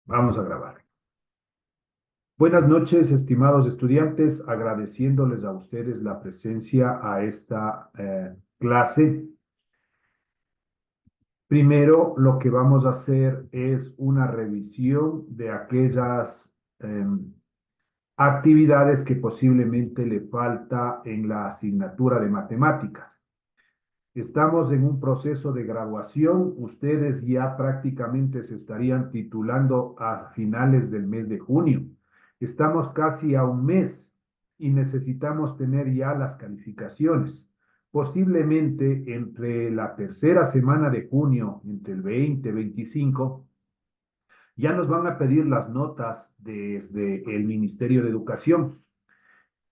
Vamos a grabar. Buenas noches, estimados estudiantes, agradeciéndoles a ustedes la presencia a esta clase. Primero, lo que vamos a hacer es una revisión de aquellas actividades que posiblemente le falta en la asignatura de matemáticas. Estamos en un proceso de graduación. Ustedes ya prácticamente se estarían titulando a finales del mes de junio. Estamos casi a un mes y necesitamos tener ya las calificaciones. Posiblemente entre la tercera semana de junio, entre el 20 y 25, ya nos van a pedir las notas desde el Ministerio de Educación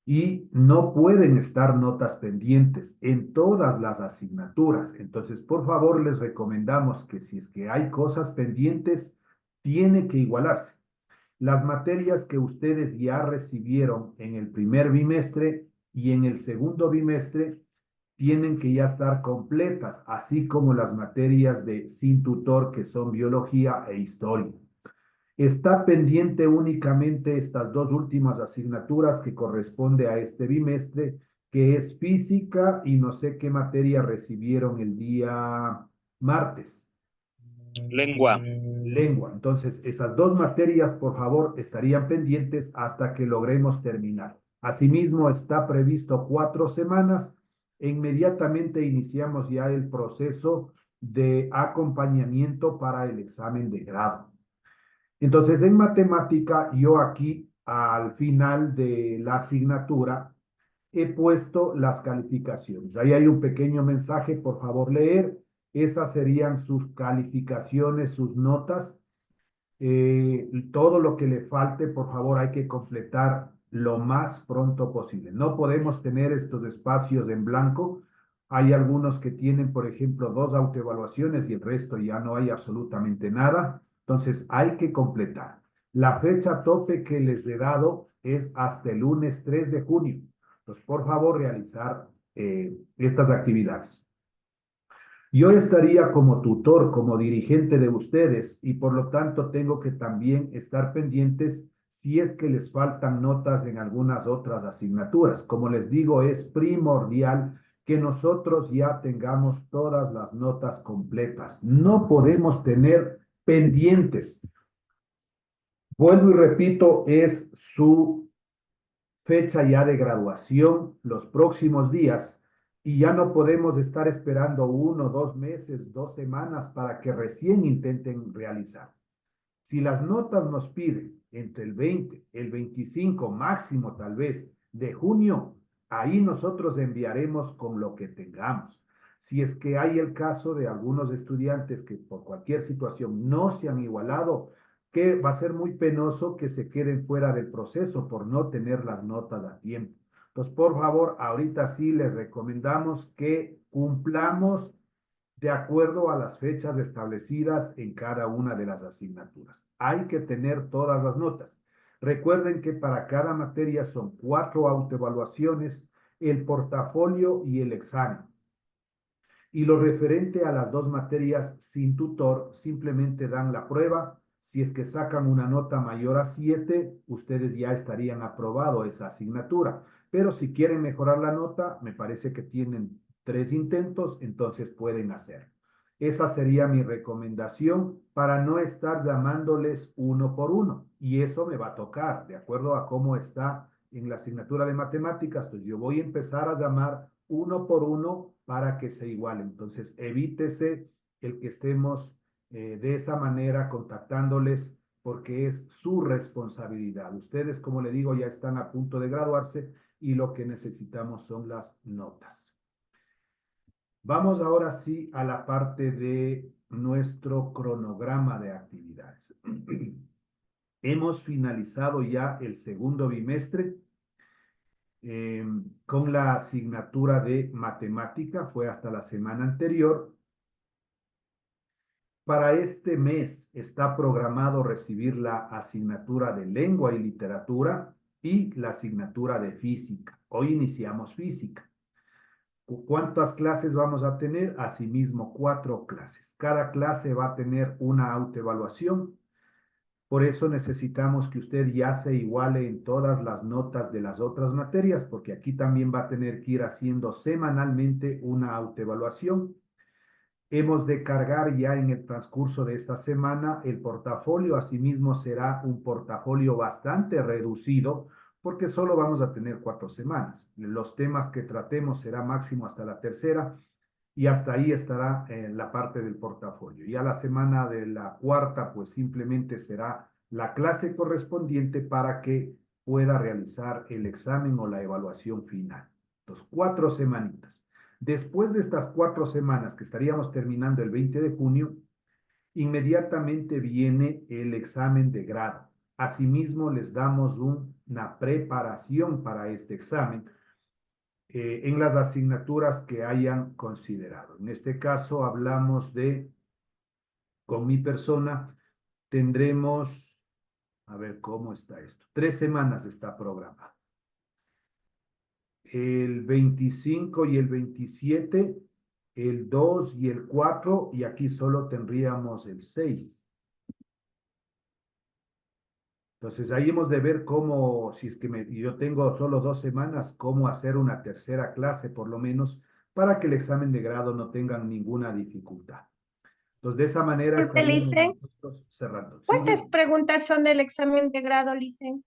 y no pueden estar notas pendientes en todas las asignaturas. Entonces, por favor, les recomendamos que si es que hay cosas pendientes, tiene que igualarse. Las materias que ustedes ya recibieron en el primer bimestre y en el segundo bimestre tienen que ya estar completas, así como las materias de sin tutor que son biología e historia. Está pendiente únicamente estas dos últimas asignaturas que corresponde a este bimestre, que es física y no sé qué materia recibieron el día martes. Lengua. Lengua. Entonces, esas dos materias, por favor, estarían pendientes hasta que logremos terminar. Asimismo, está previsto 4 semanas e inmediatamente iniciamos ya el proceso de acompañamiento para el examen de grado. Entonces, en matemática, yo aquí al final de la asignatura he puesto las calificaciones. Ahí hay un pequeño mensaje, por favor, leer. Esas serían sus calificaciones, sus notas. Todo lo que le falte, por favor, hay que completar lo más pronto posible. No podemos tener estos espacios en blanco. Hay algunos que tienen, por ejemplo, 2 autoevaluaciones y el resto ya no hay absolutamente nada. Entonces, hay que completar. La fecha tope que les he dado es hasta el lunes 3 de junio. Entonces, por favor, realizar estas actividades. Yo estaría como tutor, como dirigente de ustedes y por lo tanto tengo que también estar pendientes si es que les faltan notas en algunas otras asignaturas. Como les digo, es primordial que nosotros ya tengamos todas las notas completas. No podemos tener pendientes. Vuelvo y repito, es su fecha ya de graduación los próximos días y ya no podemos estar esperando 1, 2 meses, 2 semanas para que recién intenten realizar. Si las notas nos piden entre el 20, el 25 máximo tal vez de junio, ahí nosotros enviaremos con lo que tengamos. Si es que hay el caso de algunos estudiantes que por cualquier situación no se han igualado, que va a ser muy penoso que se queden fuera del proceso por no tener las notas a tiempo. Entonces, por favor, ahorita sí les recomendamos que cumplamos de acuerdo a las fechas establecidas en cada una de las asignaturas. Hay que tener todas las notas. Recuerden que para cada materia son 4 autoevaluaciones, el portafolio y el examen. Y lo referente a las dos materias sin tutor, simplemente dan la prueba. Si es que sacan una nota mayor a 7, ustedes ya estarían aprobado esa asignatura. Pero si quieren mejorar la nota, me parece que tienen 3 intentos, entonces pueden hacer. Esa sería mi recomendación para no estar llamándoles uno por uno. Y eso me va a tocar, de acuerdo a cómo está en la asignatura de matemáticas. Pues yo voy a empezar a llamar uno por uno para que se iguale. Entonces, evítese el que estemos de esa manera contactándoles porque es su responsabilidad. Ustedes, como le digo, ya están a punto de graduarse y lo que necesitamos son las notas. Vamos ahora sí a la parte de nuestro cronograma de actividades. Hemos finalizado ya el segundo bimestre eh, con la asignatura de matemática, fue hasta la semana anterior. Para este mes está programado recibir la asignatura de lengua y literatura y la asignatura de física. Hoy iniciamos física. ¿Cuántas clases vamos a tener? Asimismo, 4 clases. Cada clase va a tener una autoevaluación. Por eso necesitamos que usted ya se iguale en todas las notas de las otras materias, porque aquí también va a tener que ir haciendo semanalmente una autoevaluación. Hemos de cargar ya en el transcurso de esta semana el portafolio, asimismo será un portafolio bastante reducido porque solo vamos a tener 4 semanas. Los temas que tratemos será máximo hasta la tercera y hasta ahí estará la parte del portafolio. Ya la semana de la cuarta pues simplemente será la clase correspondiente para que pueda realizar el examen o la evaluación final. Entonces, 4 semanitas. Después de estas 4 semanas, que estaríamos terminando el 20 de junio, inmediatamente viene el examen de grado. Asimismo, les damos una preparación para este examen en las asignaturas que hayan considerado. En este caso, hablamos de, con mi persona, tendremos, a ver cómo está esto, 3 semanas está programado. El 25 y el 27, el 2 y el 4, y aquí solo tendríamos el 6. Entonces ahí hemos de ver cómo, si es que yo tengo solo 2 semanas, cómo hacer una tercera clase por lo menos para que el examen de grado no tenga ninguna dificultad. Entonces de esa manera Disculpe, estaríamos Licen, nosotros cerrando. Sí, ¿cuántas preguntas son del examen de grado, Licen?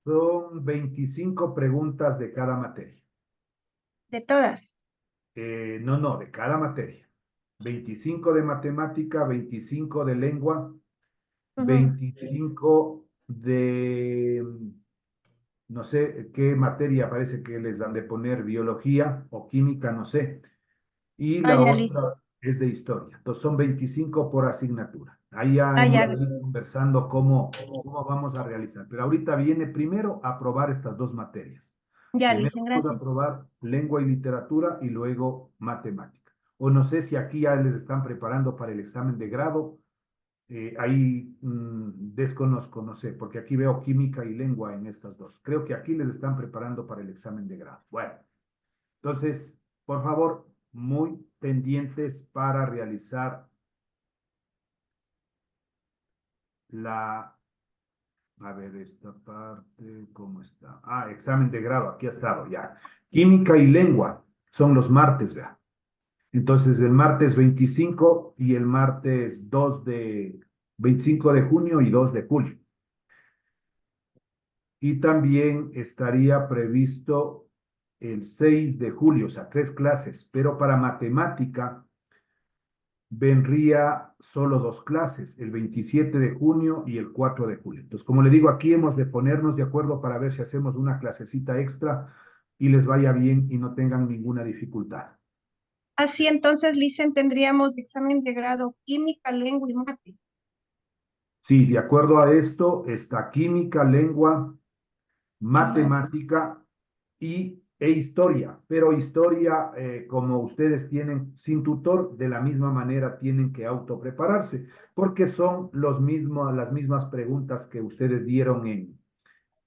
son 25 preguntas de cada materia. De todas. No, de cada materia. 25 de matemática, 25 de lengua, Ujú. 25 de, no sé qué materia parece que les han de poner, biología o química, no sé. Y Ah, la ya, Licen. otra es de historia. Entonces son 25 por asignatura. Ahí ya Ah, hemos ya, de ir conversando cómo vamos a realizar. Pero ahorita viene primero a aprobar estas dos materias. ya, Primero Licen, vamos a gracias. aprobar lengua y literatura y luego matemática. O no sé si aquí ya les están preparando para el examen de grado. Ahí desconozco, no sé, porque aquí veo química y lengua en estas dos. Creo que aquí les están preparando para el examen de grado. Bueno, entonces, por favor, muy pendientes para realizar la, a ver, esta parte, ¿cómo está? Ah, examen de grado, aquí ha estado ya. Química y lengua son los martes, vea. Entonces, el martes 25 y el martes 25 de junio y 2 de julio. Y también estaría previsto el 6 de julio, o sea, 3 clases, pero para matemática vendría solo 2 clases, el 27 de junio y el 4 de julio. Entonces, como le digo, aquí hemos de ponernos de acuerdo para ver si hacemos una clasecita extra y les vaya bien y no tengan ninguna dificultad. Así entonces, Licen, tendríamos examen de grado química, lengua y mate. Sí, de acuerdo a esto está química, lengua, Y mate. matemática e historia, pero historia, como ustedes tienen sin tutor, de la misma manera tienen que autoprepararse, porque son las mismas preguntas que ustedes dieron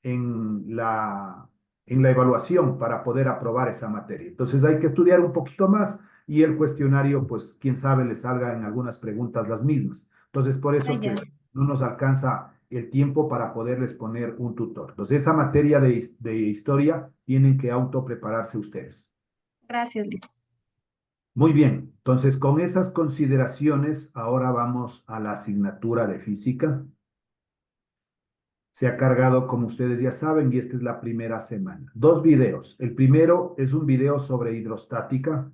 en la, en la evaluación para poder aprobar esa materia. Entonces hay que estudiar un poquito más y el cuestionario, pues quién sabe, le salga en algunas preguntas las mismas. Entonces por Ah, eso que ya. no nos alcanza el tiempo para poderles poner un tutor. Entonces esa materia de historia tienen que autoprepararse ustedes. Gracias, Licen. Muy bien, entonces con esas consideraciones, ahora vamos a la asignatura de física. Se ha cargado, como ustedes ya saben, y esta es la primera semana. 2 videos. El primero es un video sobre hidrostática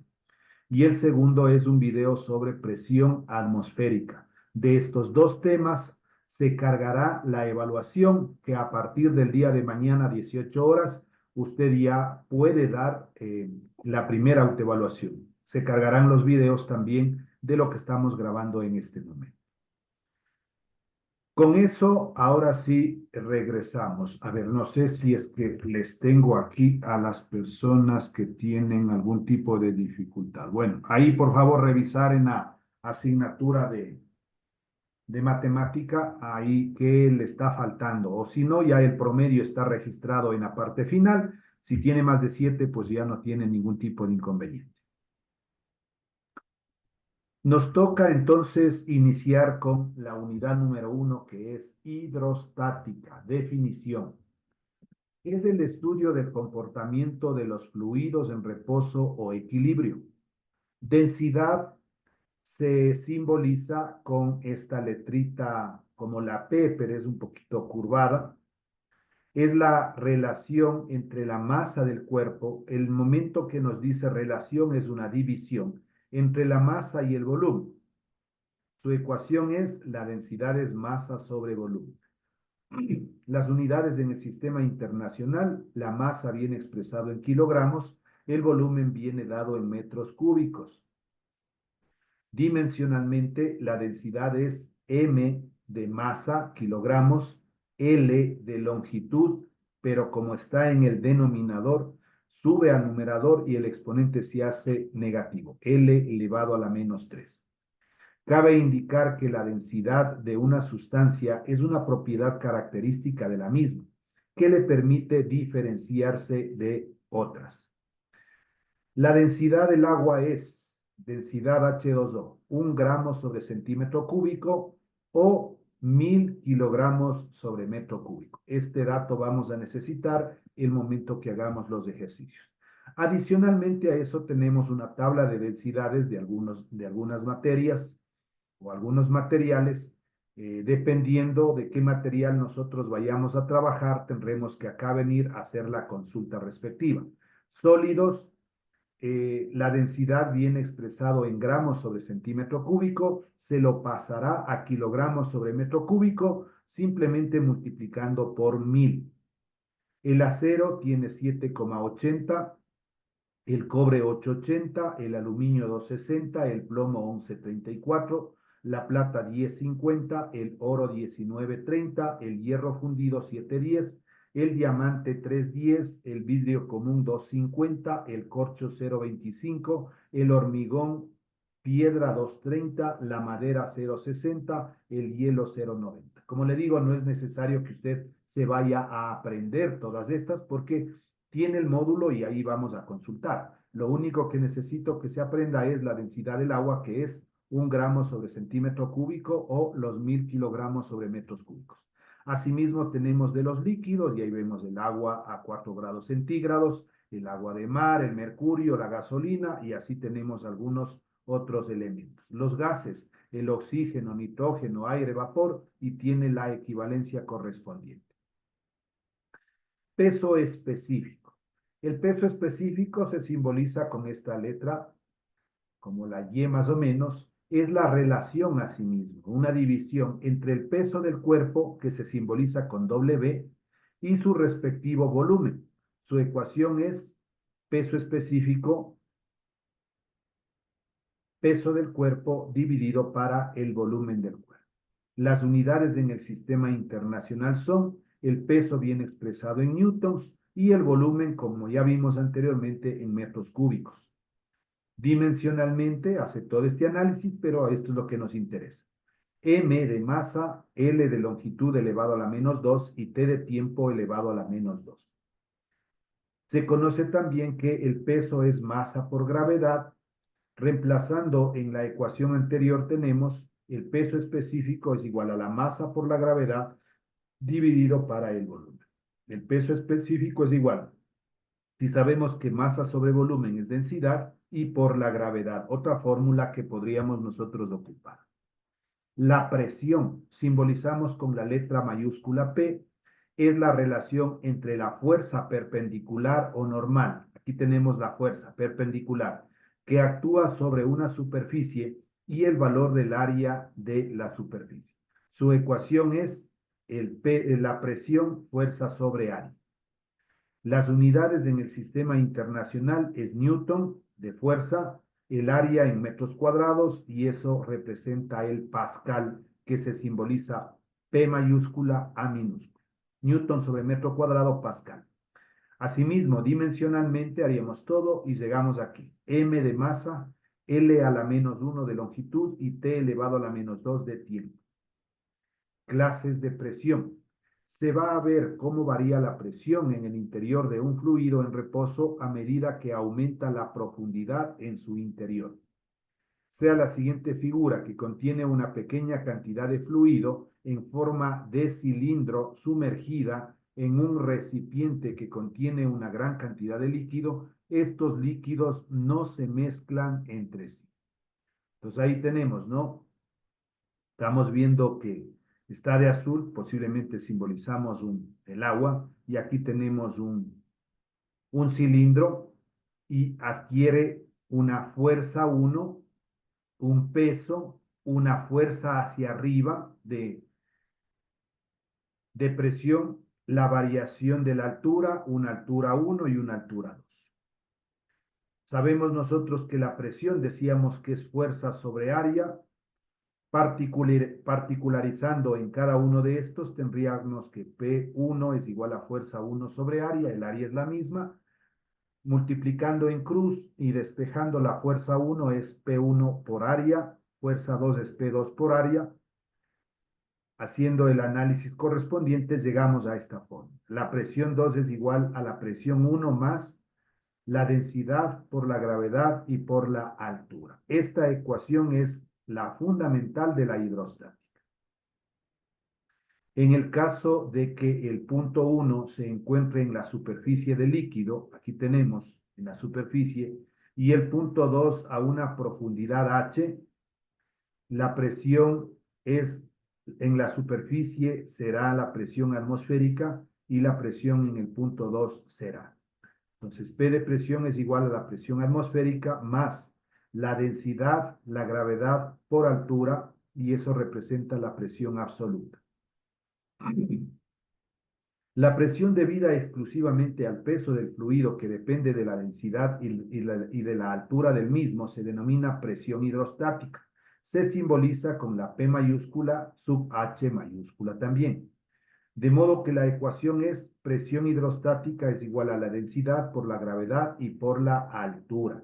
y el segundo es un video sobre presión atmosférica. De estos 2 temas se cargará la evaluación que a partir del día de mañana, 18 horas, usted ya puede dar la primera autoevaluación. Se cargarán los videos también de lo que estamos grabando en este momento. Con eso, ahora sí regresamos. A ver, no sé si es que les tengo aquí a las personas que tienen algún tipo de dificultad. Bueno, ahí por favor revisar en la asignatura de matemática, ahí qué le está faltando. O si no, ya el promedio está registrado en la parte final. Si tiene más de 7, pues ya no tiene ningún tipo de inconveniente. Nos toca entonces iniciar con la unidad número 1, que es hidrostática, definición. Es el estudio del comportamiento de los fluidos en reposo o equilibrio. Densidad se simboliza con esta letrita como la P, pero es un poquito curvada. Es la relación entre la masa del cuerpo. El momento que nos dice relación es una división entre la masa y el volumen. Su ecuación es la densidad es masa sobre volumen. Las unidades en el sistema internacional, la masa viene expresado en kilogramos, el volumen viene dado en metros cúbicos. Dimensionalmente, la densidad es m de masa, kilogramos, L de longitud, pero como está en el denominador, sube al numerador y el exponente se hace negativo, L elevado a la menos 3. Cabe indicar que la densidad de una sustancia es una propiedad característica de la misma, que le permite diferenciarse de otras. La densidad del agua es densidad H2O, 1 gramo sobre centímetro cúbico o 1000 kilogramos sobre metro cúbico. Este dato vamos a necesitar el momento que hagamos los ejercicios. Adicionalmente a eso tenemos una tabla de densidades de algunas materias o algunos materiales. Dependiendo de qué material nosotros vayamos a trabajar, tendremos que acá venir a hacer la consulta respectiva. Sólidos, la densidad viene expresado en gramos sobre centímetro cúbico, se lo pasará a kilogramos sobre metro cúbico, simplemente multiplicando por 1000. El acero tiene 7,80, el cobre 8,80, el aluminio 2,60, el plomo 11,34, la plata 10,50, el oro 19,30, el hierro fundido 7,10, el diamante 3,10, el vidrio común 2,50, el corcho 0,25, el hormigón piedra 2,30, la madera 0,60, el hielo 0,90. Como le digo, no es necesario que usted se vaya a aprender todas estas porque tiene el módulo y ahí vamos a consultar. Lo único que necesito que se aprenda es la densidad del agua, que es 1 gramo sobre centímetro cúbico o los 1000 kilogramos sobre metros cúbicos. Asimismo, tenemos de los líquidos, y ahí vemos el agua a 4 grados centígrados, el agua de mar, el mercurio, la gasolina, y así tenemos algunos otros elementos. Los gases, el oxígeno, nitrógeno, aire, vapor, y tiene la equivalencia correspondiente. Peso específico. El peso específico se simboliza con esta letra, como la Y más o menos, es la relación a sí mismo, una división entre el peso del cuerpo, que se simboliza con W, y su respectivo volumen. Su ecuación es peso específico, peso del cuerpo dividido para el volumen del cuerpo. Las unidades en el sistema internacional son el peso bien expresado en newtons y el volumen, como ya vimos anteriormente, en metros cúbicos. Dimensionalmente hace todo este análisis, pero esto es lo que nos interesa. M de masa, L de longitud elevado a la menos 2 y T de tiempo elevado a la menos 2. Se conoce también que el peso es masa por gravedad. Reemplazando en la ecuación anterior tenemos el peso específico es igual a la masa por la gravedad dividido para el volumen. El peso específico es igual, si sabemos que masa sobre volumen es densidad, y por la gravedad, otra fórmula que podríamos nosotros ocupar. La presión, simbolizamos con la letra mayúscula P, es la relación entre la fuerza perpendicular o normal. Aquí tenemos la fuerza perpendicular que actúa sobre una superficie y el valor del área de la superficie. Su ecuación es la presión fuerza sobre área. Las unidades en el sistema internacional es Newton de fuerza, el área en metros cuadrados, y eso representa el pascal, que se simboliza P mayúscula, A minúscula. Newton sobre metro cuadrado, pascal. Asimismo, dimensionalmente haríamos todo y llegamos aquí. M de masa, L a la menos 1 de longitud y T elevado a la menos 2 de tiempo. Clases de presión. Se va a ver cómo varía la presión en el interior de un fluido en reposo a medida que aumenta la profundidad en su interior. sea la siguiente figura, que contiene una pequeña cantidad de fluido en forma de cilindro sumergida en un recipiente que contiene una gran cantidad de líquido, estos líquidos no se mezclan entre sí. Entonces ahí tenemos, ¿no? Estamos viendo que está de azul, posiblemente simbolizamos el agua, y aquí tenemos un cilindro y adquiere una fuerza 1, un peso, una fuerza hacia arriba de presión, la variación de la altura, una altura 1 y una altura 2. Sabemos nosotros que la presión, decíamos que es fuerza sobre área, particularizando en cada uno de estos, tendríamos que P1 es igual a fuerza 1 sobre área, el área es la misma, multiplicando en cruz y despejando la fuerza 1 es P1 por área, fuerza 2 es P2 por área. Haciendo el análisis correspondiente, llegamos a esta forma. La presión 2 es igual a la presión 1 más la densidad por la gravedad y por la altura. Esta ecuación es la fundamental de la hidrostática. En el caso de que el punto 1 se encuentre en la superficie del líquido, aquí tenemos en la superficie, y el punto 2 a una profundidad h, la presión es en la superficie será la presión atmosférica y la presión en el punto 2 será. Entonces, P de presión es igual a la presión atmosférica más la densidad, la gravedad por altura, y eso representa la presión absoluta. La presión debida exclusivamente al peso del fluido, que depende de la densidad y de la altura del mismo, se denomina presión hidrostática. Se simboliza con la P mayúscula sub H mayúscula también. De modo que la ecuación es presión hidrostática es igual a la densidad por la gravedad y por la altura.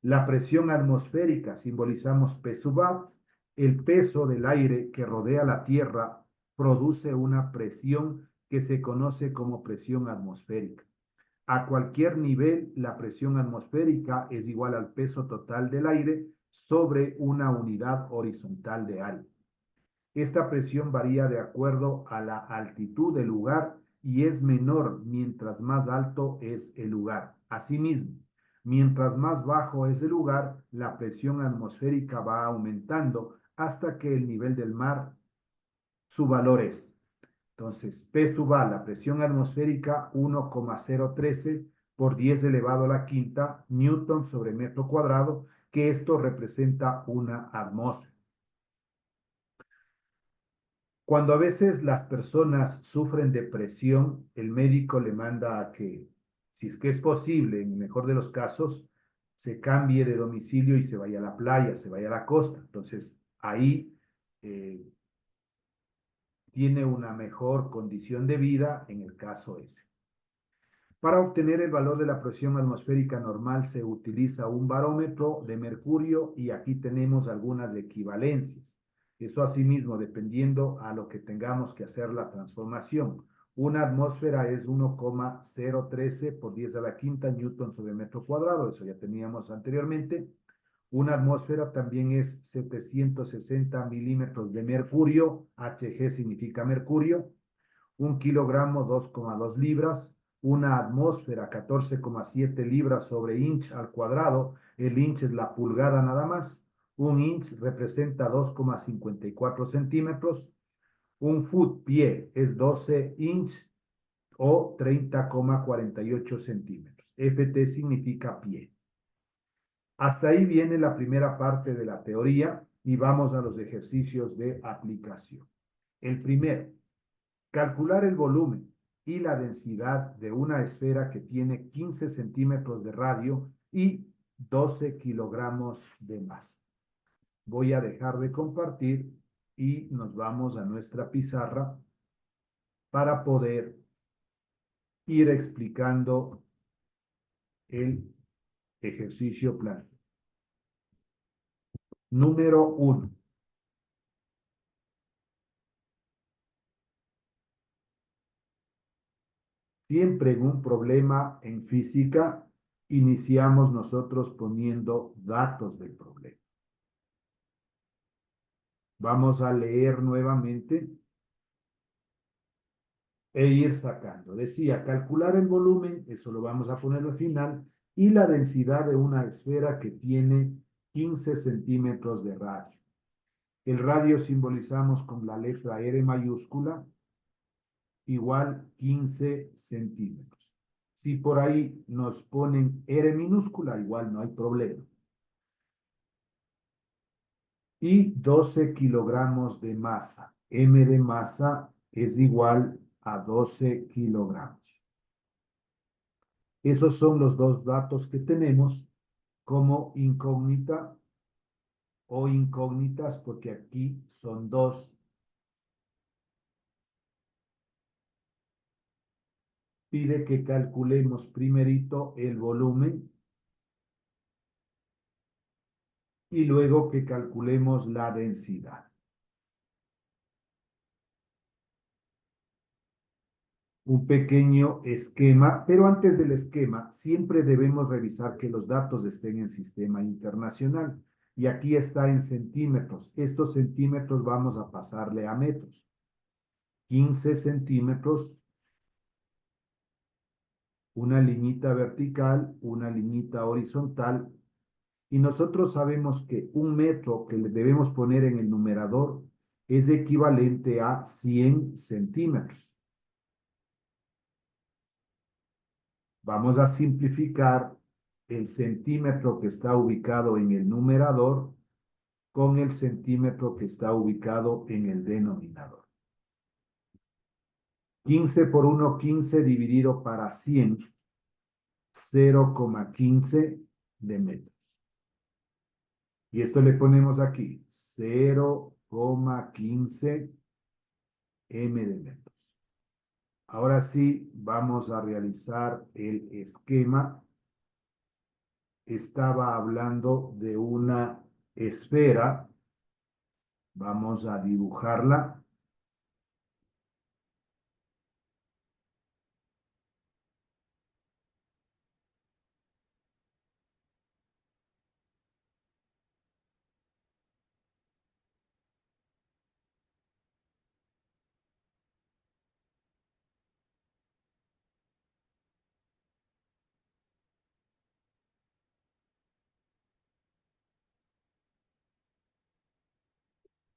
La presión atmosférica simbolizamos P sub A. El peso del aire que rodea la Tierra produce una presión que se conoce como presión atmosférica. A cualquier nivel, la presión atmosférica es igual al peso total del aire sobre una unidad horizontal de área. Esta presión varía de acuerdo a la altitud del lugar y es menor mientras más alto es el lugar. Asimismo, mientras más bajo es el lugar, la presión atmosférica va aumentando hasta que el nivel del mar, su valor es. Entonces, P sub A, la presión atmosférica, 1,013 por 10 elevado a la quinta newton sobre metro cuadrado, que esto representa una atmósfera. Cuando a veces las personas sufren depresión, el médico le manda a que, si es que es posible, en el mejor de los casos, se cambie de domicilio y se vaya a la playa, se vaya a la costa. Entonces, ahí tiene una mejor condición de vida en el caso ese. Para obtener el valor de la presión atmosférica normal se utiliza un barómetro de mercurio y aquí tenemos algunas equivalencias. Eso asimismo, dependiendo a lo que tengamos que hacer la transformación. Una atmósfera es 1,013 por 10 a la quinta newton sobre metro cuadrado, eso ya teníamos anteriormente. Una atmósfera también es 760 milímetros de mercurio, Hg significa mercurio. Un kilogramo, 2,2 libras. Una atmósfera, 14,7 libras sobre inch al cuadrado. El inch es la pulgada nada más. Un inch representa 2,54 centímetros. Un foot, pie, es 12 inch o 30,48 centímetros. Ft significa pie. Hasta ahí viene la primera parte de la teoría y vamos a los ejercicios de aplicación. El primero, calcular el volumen y la densidad de una esfera que tiene 15 centímetros de radio y 12 kilogramos de masa. Voy a dejar de compartir y nos vamos a nuestra pizarra para poder ir explicando el ejercicio plan. Número 1. Siempre en un problema en física, iniciamos nosotros poniendo datos del problema. Vamos a leer nuevamente e ir sacando. Decía, calcular el volumen, eso lo vamos a poner al final, y la densidad de una esfera que tiene 15 centímetros de radio. El radio simbolizamos con la letra R mayúscula, igual 15 centímetros. Si por ahí nos ponen R minúscula, igual no hay problema. Y 12 kilogramos de masa. M de masa es igual a 12 kilogramos. Esos son los dos datos que tenemos como incógnita o incógnitas, porque aquí son dos. Pide que calculemos primerito el volumen y luego que calculemos la densidad. Un pequeño esquema, pero antes del esquema siempre debemos revisar que los datos estén en sistema internacional. Y aquí está en centímetros. Estos centímetros vamos a pasarle a metros. 15 centímetros, una liñita vertical, una liñita horizontal. Y nosotros sabemos que un metro que le debemos poner en el numerador es equivalente a 100 centímetros. Vamos a simplificar el centímetro que está ubicado en el numerador con el centímetro que está ubicado en el denominador. 15 por 1, 15 dividido para 100, 0,15 de metros. Y esto le ponemos aquí, 0,15 m de metros. Ahora sí, vamos a realizar el esquema. Estaba hablando de una esfera. Vamos a dibujarla.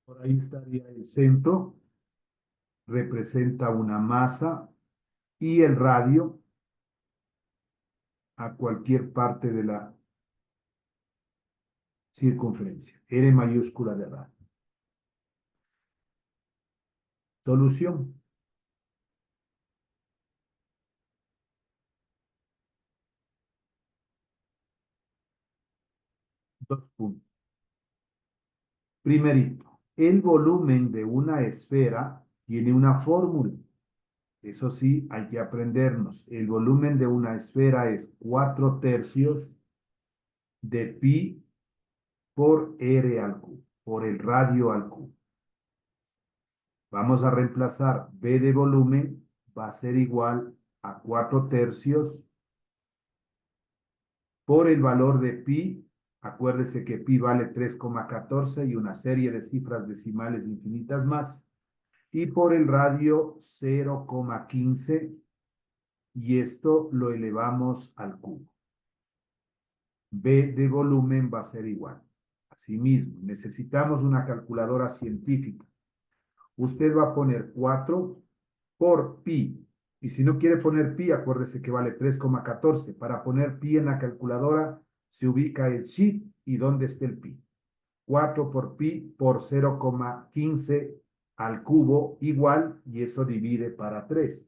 Por ahí estaría el centro. Representa una masa y el radio a cualquier parte de la circunferencia. R mayúscula de radio. Solución. Dos puntos. Primerito, el volumen de una esfera tiene una fórmula. Eso sí, hay que aprendernos. El volumen de una esfera es 4/3 de pi por r al cubo, por el radio al cubo. Vamos a reemplazar B de volumen, va a ser igual a 4/3 por el valor de pi. Acuérdese que pi vale 3,14 y una serie de cifras decimales infinitas más. Y por el radio 0,15 y esto lo elevamos al cubo. B de volumen va a ser igual. Asimismo, necesitamos una calculadora científica. Usted va a poner 4 por pi. Y si no quiere poner pi, acuérdese que vale 3,14. Para poner pi en la calculadora, se ubica el sheet y dónde está el pi. 4 por pi por 0,15 al cubo igual, y eso divide para 3.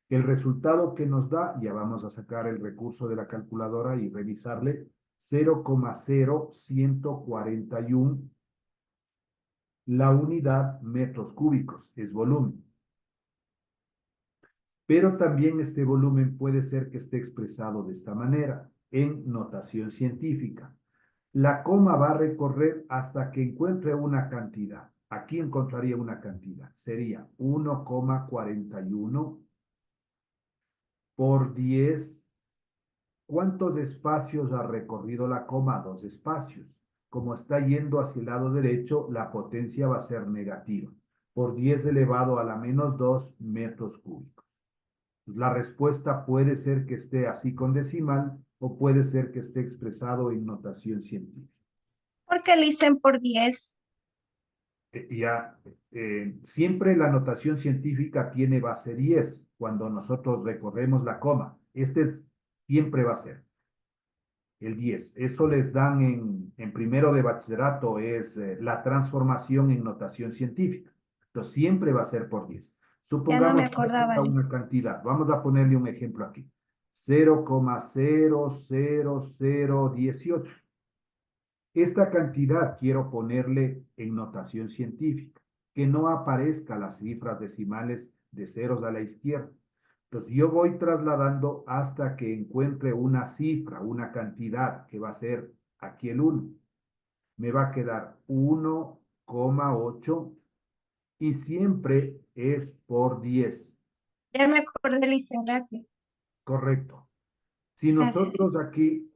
El resultado que nos da, ya vamos a sacar el recurso de la calculadora y revisarle, 0,0141. La unidad metros cúbicos es volumen. Pero también este volumen puede ser que esté expresado de esta manera, en notación científica. La coma va a recorrer hasta que encuentre una cantidad. Aquí encontraría una cantidad. Sería 1,41 por 10. ¿Cuántos espacios ha recorrido la coma? 2 espacios. como está yendo hacia el lado derecho, la potencia va a ser negativa, por 10 elevado a la menos 2 metros cúbicos. La respuesta puede ser que esté así con decimal o puede ser que esté expresado en notación científica. ¿Por qué dicen por 10? Siempre la notación científica tiene base 10 cuando nosotros recorremos la coma. Siempre va a ser el 10. Eso les dan en primero de bachillerato, es la transformación en notación científica. Entonces siempre va a ser por 10. Ya no me Supongamos que acordaba, tenga una Liz. cantidad. Vamos a ponerle un ejemplo aquí. 0,00018. Esta cantidad quiero ponerle en notación científica, que no aparezca las cifras decimales de ceros a la izquierda. Entonces yo voy trasladando hasta que encuentre una cifra, una cantidad que va a ser aquí el 1. Me va a quedar 1,8 y siempre es por 10. Ya me acordé, Liz, gracias. Correcto. Si Gracias. nosotros aquí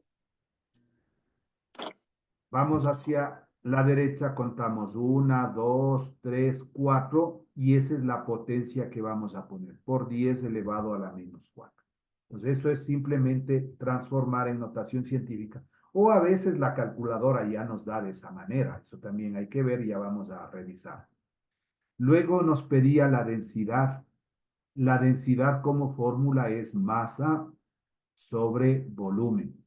vamos hacia la derecha, contamos 1, 2, 3, 4 y esa es la potencia que vamos a poner, por 10 elevado a la menos 4. Entonces eso es simplemente transformar en notación científica. O a veces la calculadora ya nos da de esa manera. Eso también hay que ver y ya vamos a revisar. Luego nos pedía la densidad. La densidad como fórmula es masa sobre volumen.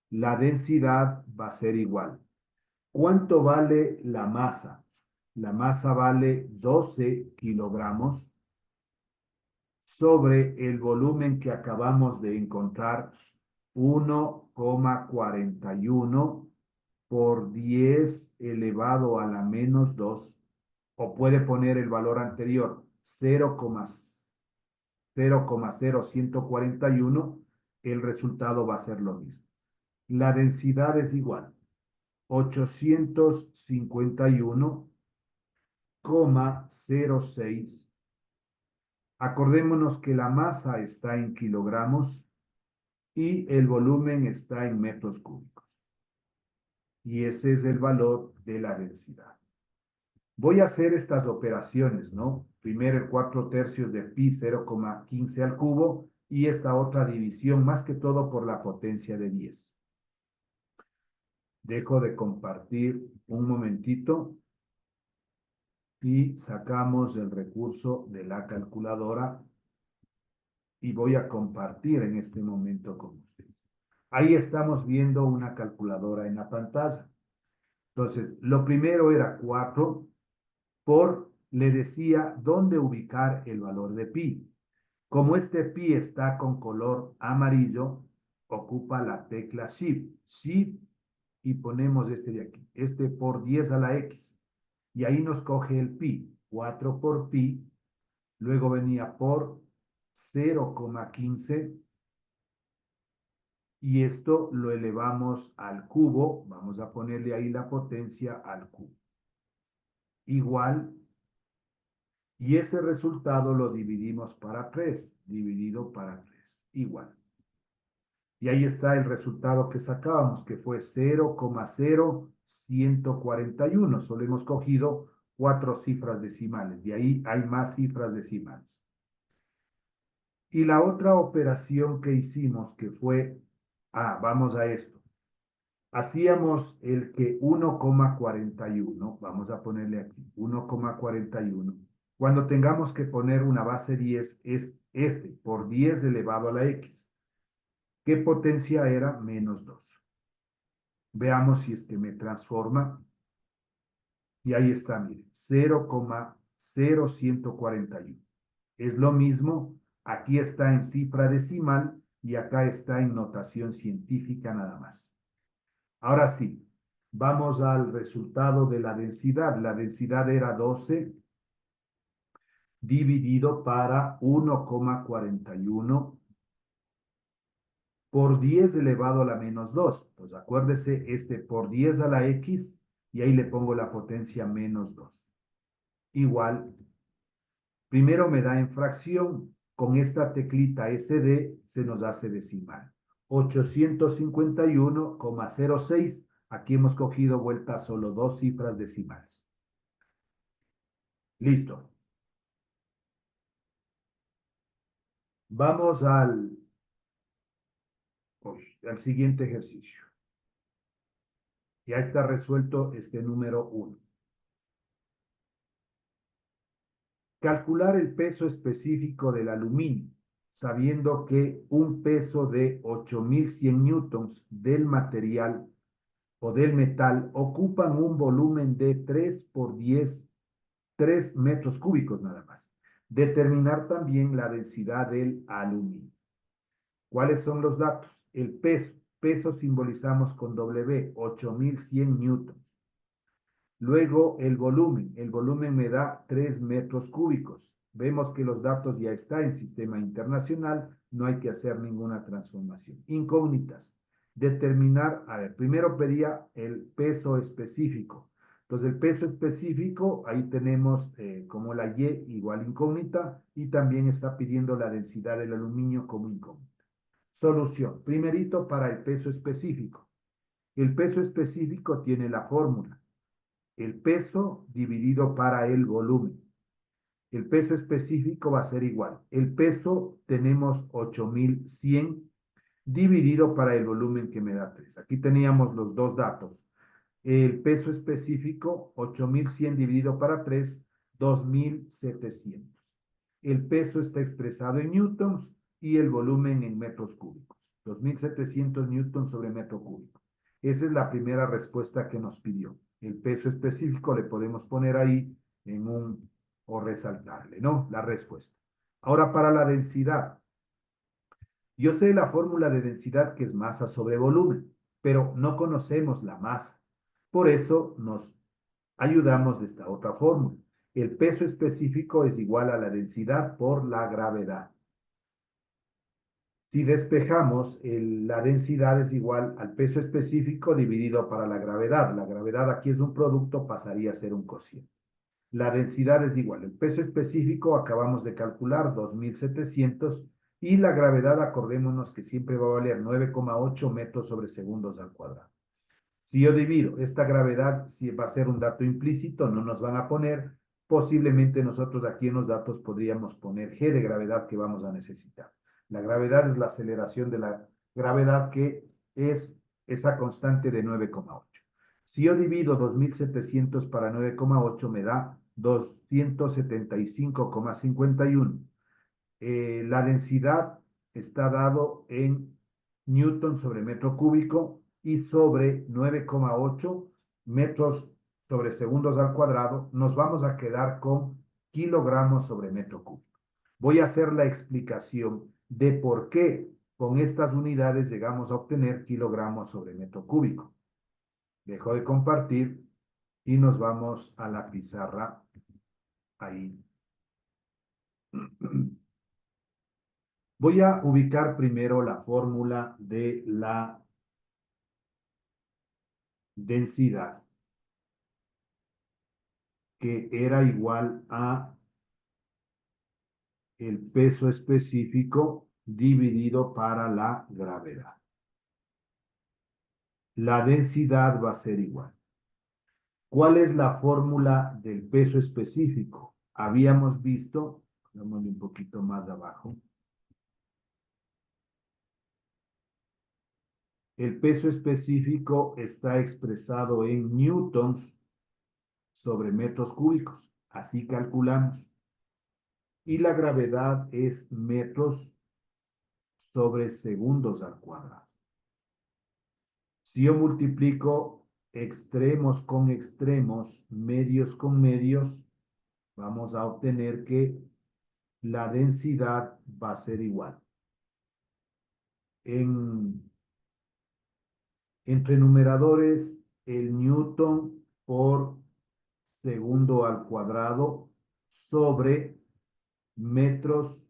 La densidad va a ser igual. ¿Cuánto vale la masa? La masa vale 12 kilogramos sobre el volumen que acabamos de encontrar, 1,41 por 10 elevado a la menos 2, o puede poner el valor anterior, 0,0141, el resultado va a ser lo mismo. La densidad es igual. 851,06. Acordémonos que la masa está en kilogramos y el volumen está en metros cúbicos. Y ese es el valor de la densidad. Voy a hacer estas operaciones, ¿no? Primero el 4/3 de pi, 0,15 al cubo, y esta otra división, más que todo por la potencia de 10. Dejo de compartir un momentito y sacamos el recurso de la calculadora y voy a compartir en este momento con ustedes. Ahí estamos viendo una calculadora en la pantalla. Entonces, lo primero era 4 le decía dónde ubicar el valor de pi. Como este pi está con color amarillo, ocupa la tecla Shift. Shift y ponemos este de aquí. Este por 10 a la X. Y ahí nos coge el pi. 4 por pi. Luego venía por 0,15. Y esto lo elevamos al cubo. Vamos a ponerle ahí la potencia al cubo. Igual. Y ese resultado lo dividimos para 3. Dividido para 3. Igual. Y ahí está el resultado que sacábamos, que fue 0,0141. Solo hemos cogido 4 cifras decimales. De ahí hay más cifras decimales. Y la otra operación que hicimos, que fue, vamos a esto. Hacíamos el que 1,41, vamos a ponerle aquí, 1,41. Cuando tengamos que poner una base 10, es este, por 10 elevado a la X. ¿Qué potencia era? Menos 2. Veamos si es que me transforma. Y ahí está, mire, 0,0141. Es lo mismo, aquí está en cifra decimal y acá está en notación científica nada más. Ahora sí, vamos al resultado de la densidad. La densidad era 12 dividido para 1,41 por 10 elevado a la menos 2. Pues acuérdese, este por 10 a la X, y ahí le pongo la potencia menos 2. Igual, primero me da en fracción, con esta teclita SD se nos hace decimal. 851,06 Aquí hemos cogido vuelta a solo 2 cifras decimales. Listo. Vamos al siguiente ejercicio. Ya está resuelto este número 1. Calcular el peso específico del aluminio, sabiendo que un peso de 8.100 newtons del material o del metal ocupan un volumen de 3 por 10, 3 metros cúbicos nada más. Determinar también la densidad del aluminio. ¿Cuáles son los datos? El peso. Peso simbolizamos con W, 8.100 newtons. Luego el volumen. El volumen me da 3 metros cúbicos. Vemos que los datos ya están en sistema internacional. No hay que hacer ninguna transformación. Incógnitas. Determinar, a ver, primero pedía el peso específico. Entonces el peso específico, ahí tenemos como la Y igual incógnita y también está pidiendo la densidad del aluminio como incógnita. Solución. Primerito para el peso específico. El peso específico tiene la fórmula. El peso dividido para el volumen. El peso específico va a ser igual. El peso tenemos 8.100 dividido para el volumen que me da 3. Aquí teníamos los dos datos. El peso específico, 8.100 dividido para 3, 2.700. El peso está expresado en newtons y el volumen en metros cúbicos. 2.700 newtons sobre metro cúbico. Esa es la primera respuesta que nos pidió. El peso específico le podemos poner ahí en un, o resaltarle, ¿no? La respuesta. Ahora para la densidad. Yo sé la fórmula de densidad que es masa sobre volumen, pero no conocemos la masa. Por eso nos ayudamos de esta otra fórmula. El peso específico es igual a la densidad por la gravedad. Si despejamos, la densidad es igual al peso específico dividido para la gravedad. La gravedad aquí es un producto, pasaría a ser un cociente. La densidad es igual. El peso específico acabamos de calcular, 2.700, y la gravedad, acordémonos que siempre va a valer 9,8 metros sobre segundos al cuadrado. Si yo divido esta gravedad, si va a ser un dato implícito, no nos van a poner. Posiblemente nosotros aquí en los datos podríamos poner G de gravedad que vamos a necesitar. La gravedad es la aceleración de la gravedad, que es esa constante de 9,8. Si yo divido 2.700 para 9,8 me da 275,51. La densidad está dado en newton sobre metro cúbico y sobre 9,8 metros sobre segundos al cuadrado, nos vamos a quedar con kilogramos sobre metro cúbico. Voy a hacer la explicación de por qué con estas unidades llegamos a obtener kilogramos sobre metro cúbico. Dejo de compartir y nos vamos a la pizarra ahí. Voy a ubicar primero la fórmula de la densidad, que era igual a el peso específico dividido para la gravedad. La densidad va a ser igual. ¿Cuál es la fórmula del peso específico? Habíamos visto, vamos un poquito más abajo. El peso específico está expresado en newtons sobre metros cúbicos. Así calculamos. Y la gravedad es metros sobre segundos al cuadrado. Si yo multiplico extremos con extremos, medios con medios, vamos a obtener que la densidad va a ser igual. Entre numeradores, el newton por segundo al cuadrado sobre metros,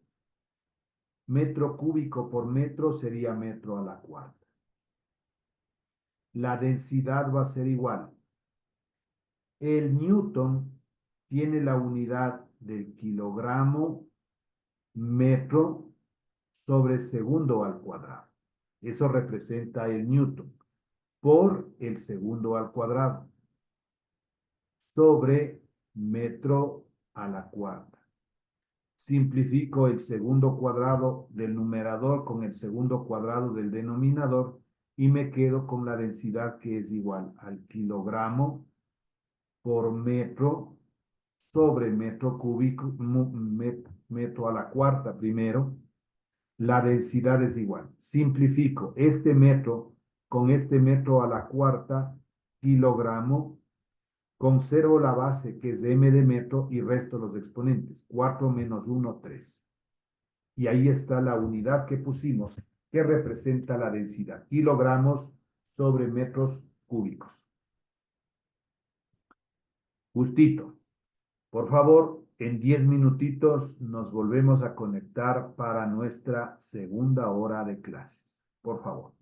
metro cúbico por metro sería metro a la cuarta. La densidad va a ser igual. El newton tiene la unidad del kilogramo metro sobre segundo al cuadrado. Eso representa el newton. por el segundo al cuadrado sobre metro a la cuarta. Simplifico el segundo cuadrado del numerador con el segundo cuadrado del denominador y me quedo con la densidad que es igual al kilogramo por metro sobre metro cúbico, metro a la cuarta primero. La densidad es igual. Simplifico este metro con este metro a la cuarta kilogramo. Conservo la base que es m de metro y resto los exponentes. 4 menos 1, 3. Y ahí está la unidad que pusimos que representa la densidad. Kilogramos sobre metros cúbicos. Justito. Por favor, en 10 minutitos nos volvemos a conectar para nuestra segunda hora de clases. Por favor.